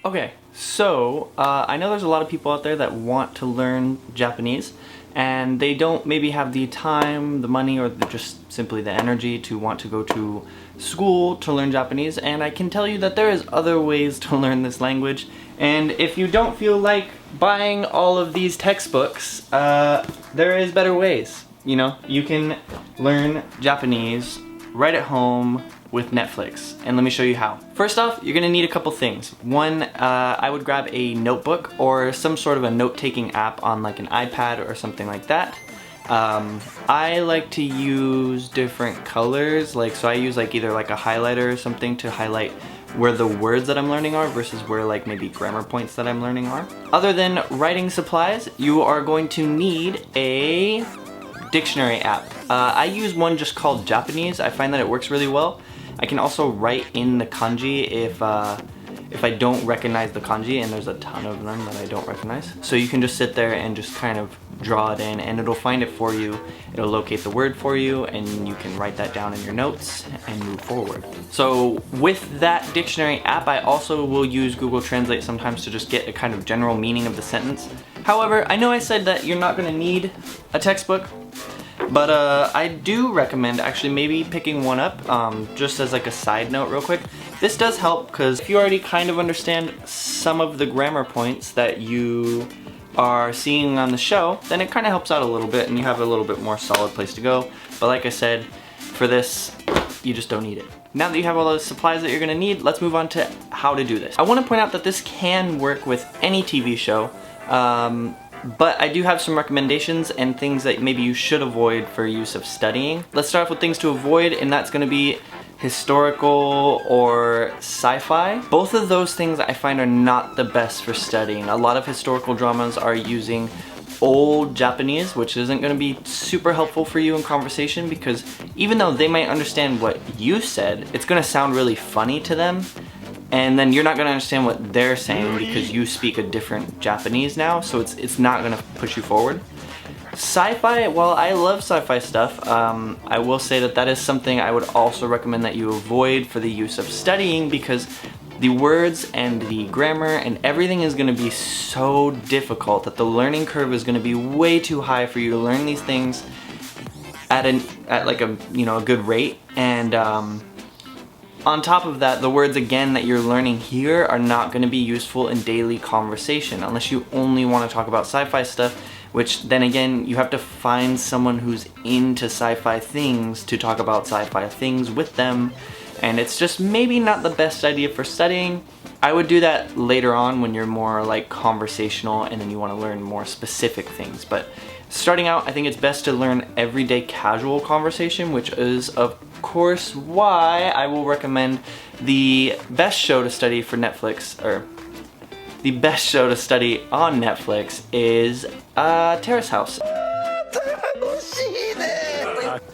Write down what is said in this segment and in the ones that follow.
Okay, so I know there's a lot of people out there that want to learn Japanese and they don't maybe have the time, the money, or just simply the energy to want to go to school to learn Japanese, and I can tell you that there is other ways to learn this language, and if you don't feel like buying all of these textbooks, there is better ways. You know, you can learn Japanese right at home with Netflix, and let me show you how. First off, you're gonna need a couple things. One, I would grab a notebook or some sort of a note-taking app on like an iPad or something like that. I like to use different colors, so I use either a highlighter or something to highlight where the words that I'm learning are versus where maybe grammar points that I'm learning are. Other than writing supplies, you are going to need a dictionary app. I use one just called Japanese. I find that it works really well. I can also write in the kanji if I don't recognize the kanji, and there's a ton of them that I don't recognize. So you can just sit there and just kind of draw it in, and it'll find it for you. It'll locate the word for you, and you can write that down in your notes and move forward. So with that dictionary app, I also will use Google Translate sometimes to just get a kind of general meaning of the sentence. However, I know I said that you're not going to need a textbook, but I do recommend actually maybe picking one up just as a side note real quick. This does help because if you already kind of understand some of the grammar points that you are seeing on the show, then it kind of helps out a little bit and you have a little bit more solid place to go. But like I said, for this, you just don't need it. Now that you have all those supplies that you're gonna need, let's move on to how to do this. I want to point out that this can work with any TV show. But I do have some recommendations and things that maybe you should avoid for use of studying. Let's start off with things to avoid, and that's going to be historical or sci-fi. Both of those things I find are not the best for studying. A lot of historical dramas are using old Japanese, which isn't going to be super helpful for you in conversation, because even though they might understand what you said, it's going to sound really funny to them. And then you're not gonna understand what they're saying because you speak a different Japanese now, so it's not gonna push you forward. Sci-fi, while I love sci-fi stuff, I will say that is something I would also recommend that you avoid for the use of studying, because the words and the grammar and everything is gonna be so difficult that the learning curve is gonna be way too high for you to learn these things at a good rate. And on top of that, the words again that you're learning here are not going to be useful in daily conversation unless you only want to talk about sci-fi stuff, which then again, you have to find someone who's into sci-fi things to talk about sci-fi things with them, and it's just maybe not the best idea for studying. I would do that later on when you're more conversational and then you want to learn more specific things, but starting out, I think it's best to learn everyday casual conversation, which is of course why I will recommend the best show to study for Netflix, or the best show to study on Netflix is Terrace House.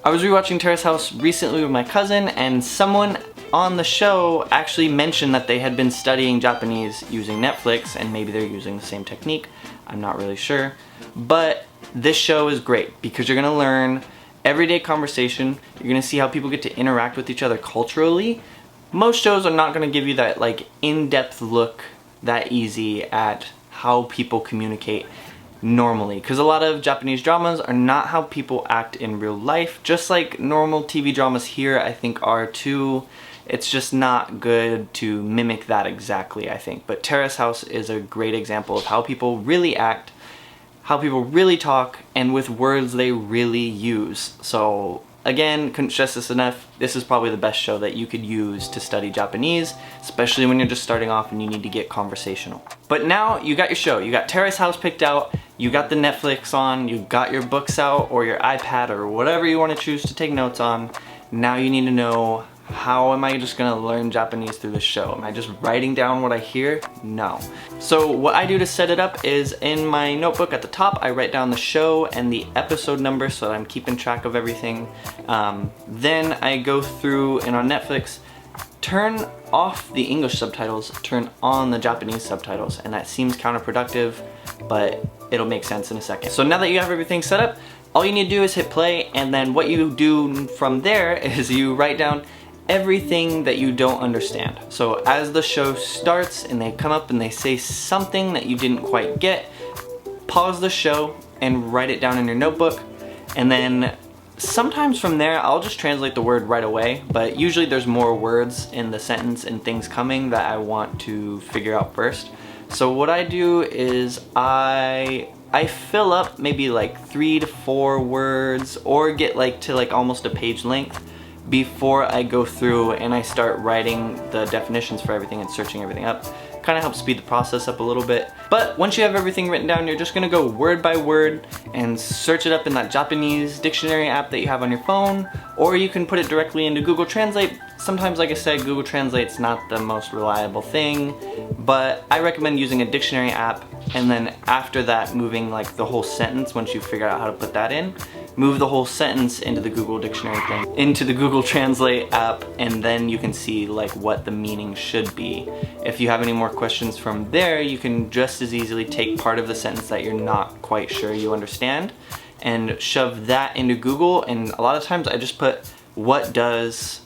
I was rewatching Terrace House recently with my cousin, and someone on the show actually mentioned that they had been studying Japanese using Netflix, and maybe they're using the same technique. I'm not really sure, but this show is great because you're gonna learn everyday conversation. You're gonna see how people get to interact with each other culturally. Most shows are not gonna give you that in-depth look that easy at how people communicate normally, because a lot of Japanese dramas are not how people act in real life, just like normal TV dramas here I think are too. It's just not good to mimic that exactly, I think. But Terrace House is a great example of how people really act, how people really talk, and with words they really use. So again, couldn't stress this enough, this is probably the best show that you could use to study Japanese, especially when you're just starting off and you need to get conversational. But now you got your show, you got Terrace House picked out, you got the Netflix on, you got your books out or your iPad or whatever you want to choose to take notes on. Now you need to know, how am I just gonna learn Japanese through the show? Am I just writing down what I hear? No. So what I do to set it up is in my notebook at the top, I write down the show and the episode number so that I'm keeping track of everything. Then I go through and on Netflix, turn off the English subtitles, turn on the Japanese subtitles, and that seems counterproductive, but it'll make sense in a second. So now that you have everything set up, all you need to do is hit play, and then what you do from there is you write down everything that you don't understand. So as the show starts and they come up and they say something that you didn't quite get, pause the show and write it down in your notebook, and then sometimes from there I'll just translate the word right away, but usually there's more words in the sentence and things coming that I want to figure out first. So what I do is I fill up maybe like 3 to 4 words, or get like to like almost a page length before I go through and I start writing the definitions for everything and searching everything up. Kind of helps speed the process up a little bit. But once you have everything written down, you're just gonna go word by word and search it up in that Japanese dictionary app that you have on your phone, or you can put it directly into Google Translate. Sometimes, like I said, Google Translate's not the most reliable thing, but I recommend using a dictionary app, and then after that moving like the whole sentence, once you figure out how to put that in, move the whole sentence into the Google Dictionary thing, into the Google Translate app, and then you can see like what the meaning should be. If you have any more questions from there, you can just as easily take part of the sentence that you're not quite sure you understand and shove that into Google. And a lot of times I just put, what does,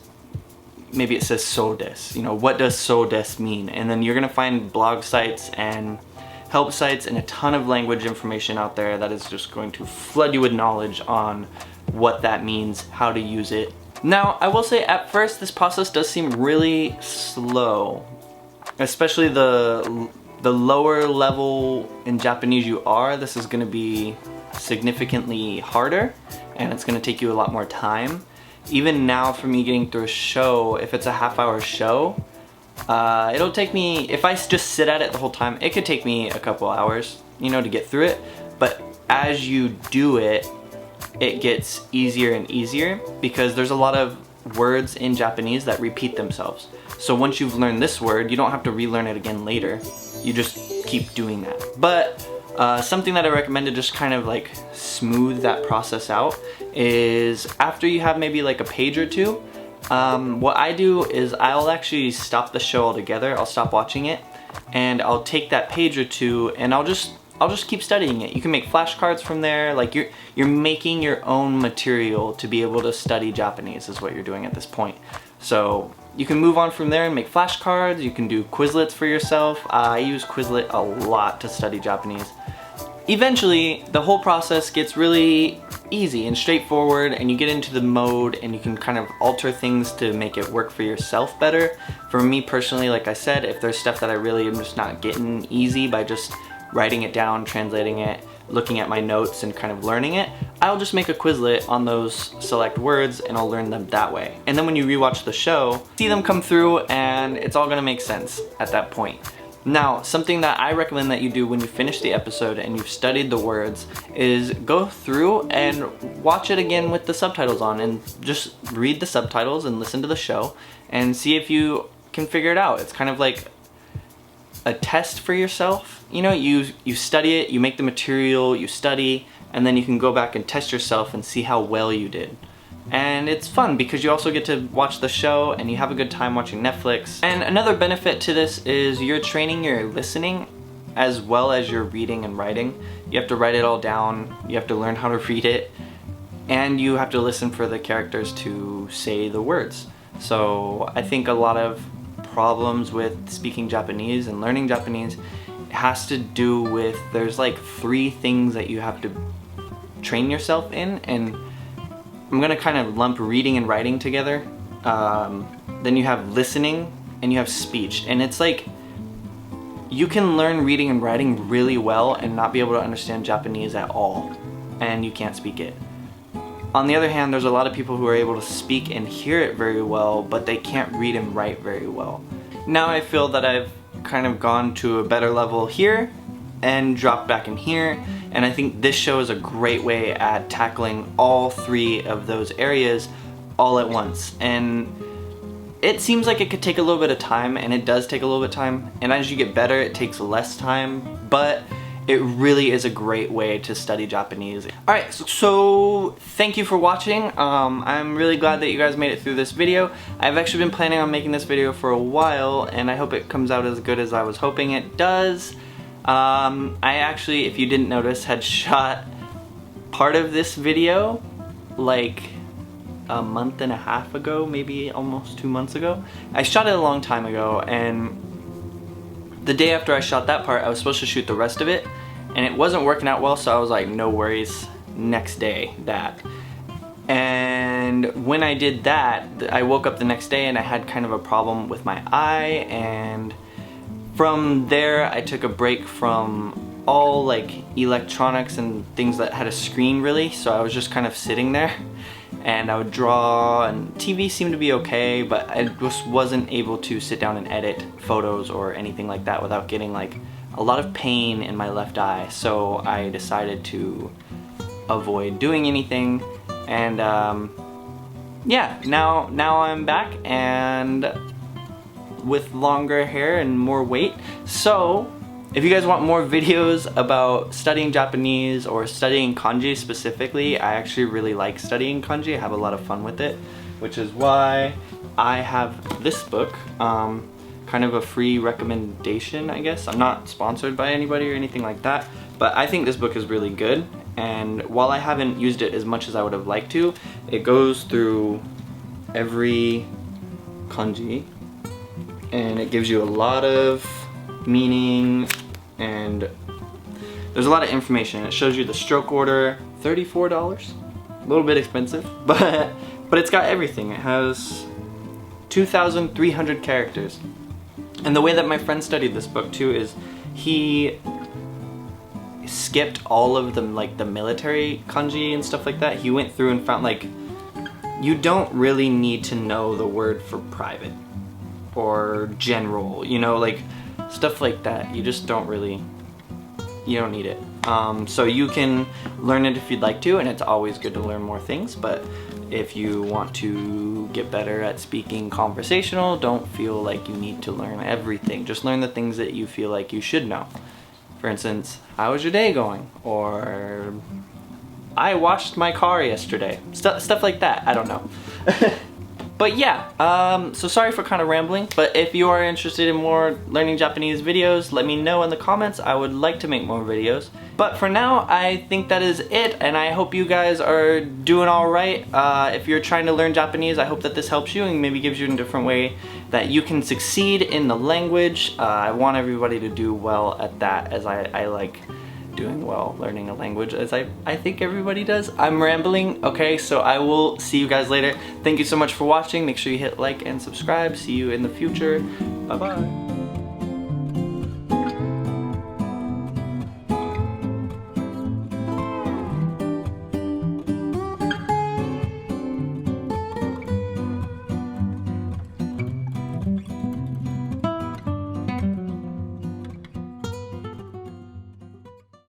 maybe it says so des, you know, what does so des mean? And then you're gonna find blog sites and help sites and a ton of language information out there that is just going to flood you with knowledge on what that means, how to use it. Now, I will say at first this process does seem really slow, especially the lower level in Japanese you are. This is going to be significantly harder, and it's going to take you a lot more time. Even now, for me getting through a show, if it's a half-hour show, it'll take me, if I just sit at it the whole time, it could take me a couple hours, you know, to get through it. But as you do it, it gets easier and easier, because there's a lot of words in Japanese that repeat themselves. So once you've learned this word, you don't have to relearn it again later. You just keep doing that. But something that I recommend to just kind of like smooth that process out is after you have maybe like a page or two, what I do is I'll actually stop the show altogether. I'll stop watching it, and I'll take that page or two and I'll just keep studying it. You can make flashcards from there. Like you're making your own material to be able to study Japanese is what you're doing at this point. So you can move on from there and make flashcards. You can do Quizlets for yourself. I use Quizlet a lot to study Japanese. Eventually, the whole process gets really easy and straightforward, and you get into the mode and you can kind of alter things to make it work for yourself better. For me personally, like I said, if there's stuff that I really am just not getting easy by just writing it down, translating it, looking at my notes and kind of learning it, I'll just make a Quizlet on those select words and I'll learn them that way. And then when you rewatch the show, see them come through and it's all gonna make sense at that point. Now, something that I recommend that you do when you finish the episode and you've studied the words is go through and watch it again with the subtitles on, and just read the subtitles and listen to the show and see if you can figure it out. It's kind of like a test for yourself. You know, you study it, you make the material, you study, and then you can go back and test yourself and see how well you did. And it's fun because you also get to watch the show and you have a good time watching Netflix. And another benefit to this is you're training your listening as well as your reading and writing. You have to write it all down, you have to learn how to read it, and you have to listen for the characters to say the words. So I think a lot of problems with speaking Japanese and learning Japanese has to do with, there's like 3 things that you have to train yourself in, and I'm gonna kind of lump reading and writing together. Then you have listening and you have speech, and it's like you can learn reading and writing really well and not be able to understand Japanese at all, and you can't speak it. On the other hand, there's a lot of people who are able to speak and hear it very well, but they can't read and write very well. Now I feel that I've kind of gone to a better level here and dropped back in here, and I think this show is a great way at tackling all 3 of those areas all at once. And it seems like it could take a little bit of time, and it does take a little bit of time, and as you get better it takes less time, but it really is a great way to study Japanese. Alright, so thank you for watching. I'm really glad that you guys made it through this video. I've actually been planning on making this video for a while, and I hope it comes out as good as I was hoping it does. I actually, if you didn't notice, had shot part of this video like a month and a half ago, maybe almost 2 months ago. I shot it a long time ago, and the day after I shot that part, I was supposed to shoot the rest of it, and it wasn't working out well, so I was like, no worries, next day, that. And when I did that, I woke up the next day and I had kind of a problem with my eye, and from there I took a break from all like electronics and things that had a screen really, so I was just kind of sitting there and I would draw, and TV seemed to be okay, but I just wasn't able to sit down and edit photos or anything like that without getting like a lot of pain in my left eye. So I decided to avoid doing anything, and yeah, now I'm back and with longer hair and more weight. So if you guys want more videos about studying Japanese or studying kanji specifically, I actually really like studying kanji. I have a lot of fun with it, which is why I have this book, kind of a free recommendation, I guess. I'm not sponsored by anybody or anything like that, but I think this book is really good. And while I haven't used it as much as I would have liked to, it goes through every kanji and it gives you a lot of meaning, and there's a lot of information. It shows you the stroke order, $34, a little bit expensive, but it's got everything. It has 2,300 characters. And the way that my friend studied this book too is he skipped all of them, like the military kanji and stuff like that. He went through and found like, you don't really need to know the word for private or general, you know, like stuff like that. You just don't really, you don't need it. So you can learn it if you'd like to, and it's always good to learn more things, but if you want to get better at speaking conversational, don't feel like you need to learn everything. Just learn the things that you feel like you should know. For instance, how was your day going? Or I washed my car yesterday. Stuff like that, I don't know. But yeah, so sorry for kind of rambling, but if you are interested in more learning Japanese videos, let me know in the comments. I would like to make more videos. But for now, I think that is it, and I hope you guys are doing alright. If you're trying to learn Japanese, I hope that this helps you and maybe gives you a different way that you can succeed in the language. I want everybody to do well at that, as I like doing well learning a language, as I think everybody does. I'm rambling, okay, so I will see you guys later. Thank you so much for watching. Make sure you hit like and subscribe. See you in the future. Bye bye.